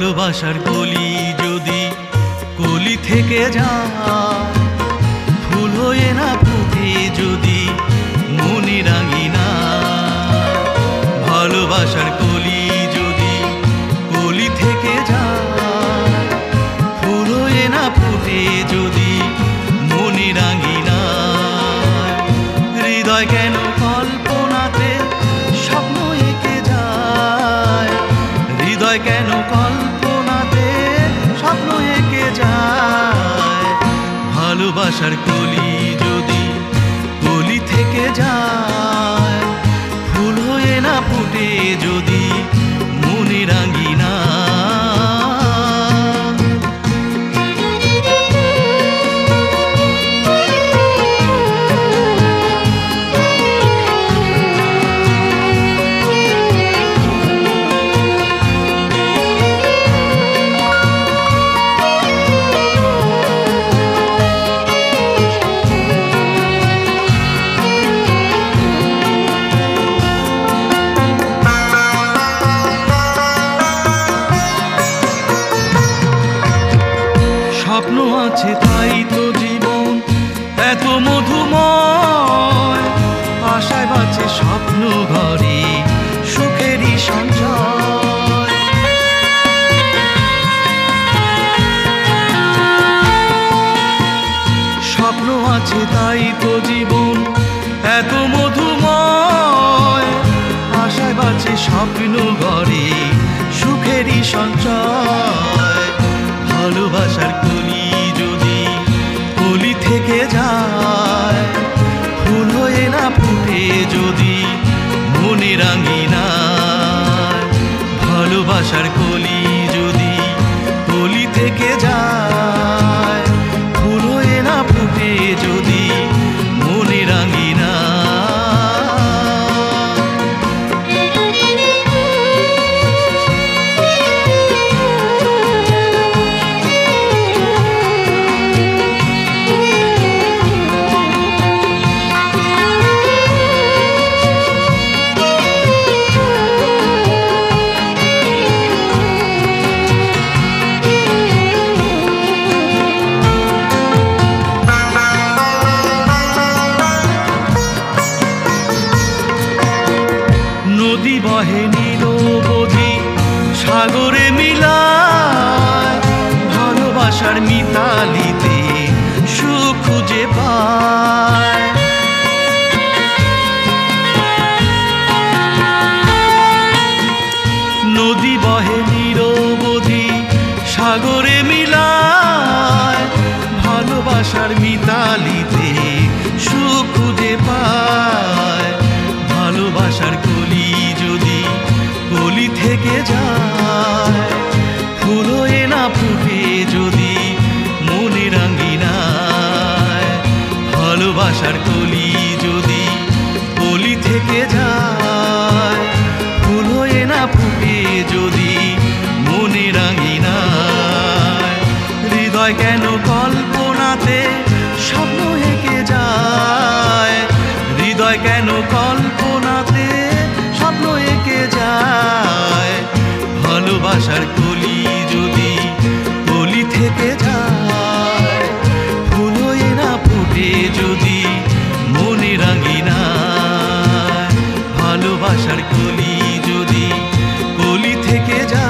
ভালোবাসার কলি যদি কলি থেকে যায়, ফুল হয়ে না ফুটে যদি মনে রাঙিনা। ভালোবাসার কলি যদি কলি থেকে যায়, ফুল হয়ে না ফুটে যদি মনে রাঙিনা। হৃদয় কেন কল্পনাতে স্বপ্ন এঁকে যায়, হৃদয় কেন কল্পনাতে স্বপ্ন এঁকে যায়। ভালোবাসার কলি যদি কলি থেকে যায়, ফুল হয়ে না ফুটে যদি মনে রাঙিনা। স্বপ্ন আছে তাই তো জীবন এত মধুময়, আশায় বাঁচে স্বপ্ন ঘরে সুখেরই সঞ্চয়। স্বপ্ন আছে তাই তো জীবন এত মধুময়, আশায় বাঁচে স্বপ্ন ঘরে সুখেরই সঞ্চয়। ভালোবাসার কলি যদি কলি থেকে যায়, ফুল হয়ে না ফুটে যদি মনে রাঙিনা। ভালোবাসার কলি যদি কলি থেকে যায়, ফুল হয়ে না ফুটে যদি মনে রাঙিনা। নদী বহে নিরবধি সাগরে মিলায়, ভালোবাসার মিতালিতে সুখ খুঁজে পায়। নদী বহে নিরবধি সাগরে মিলায়, ভালোবাসার মিতালিতে সুখ খুঁজে পায়। ভালোবাসার কলি যদি কলি থেকে যায়, ফুল হয়ে না ফুটে যদি মনে রাঙিনা। ভালোবাসার কলি যদি কলি থেকে যায়, ফুল হয়ে না ফুটে যদি মনে রাঙিনা। হৃদয় কেন কল্পনাতে স্বপ্ন এঁকে যায়, হৃদয় কেন কল্পনাতে স্বপ্ন এঁকে যায়। ভালোবাসার কলি যদি কলি থেকে যায়, ফুল হয়ে না ফুটে যদি মনে রাঙিনা। ভালোবাসার কলি যদি কলি থেকে যায়।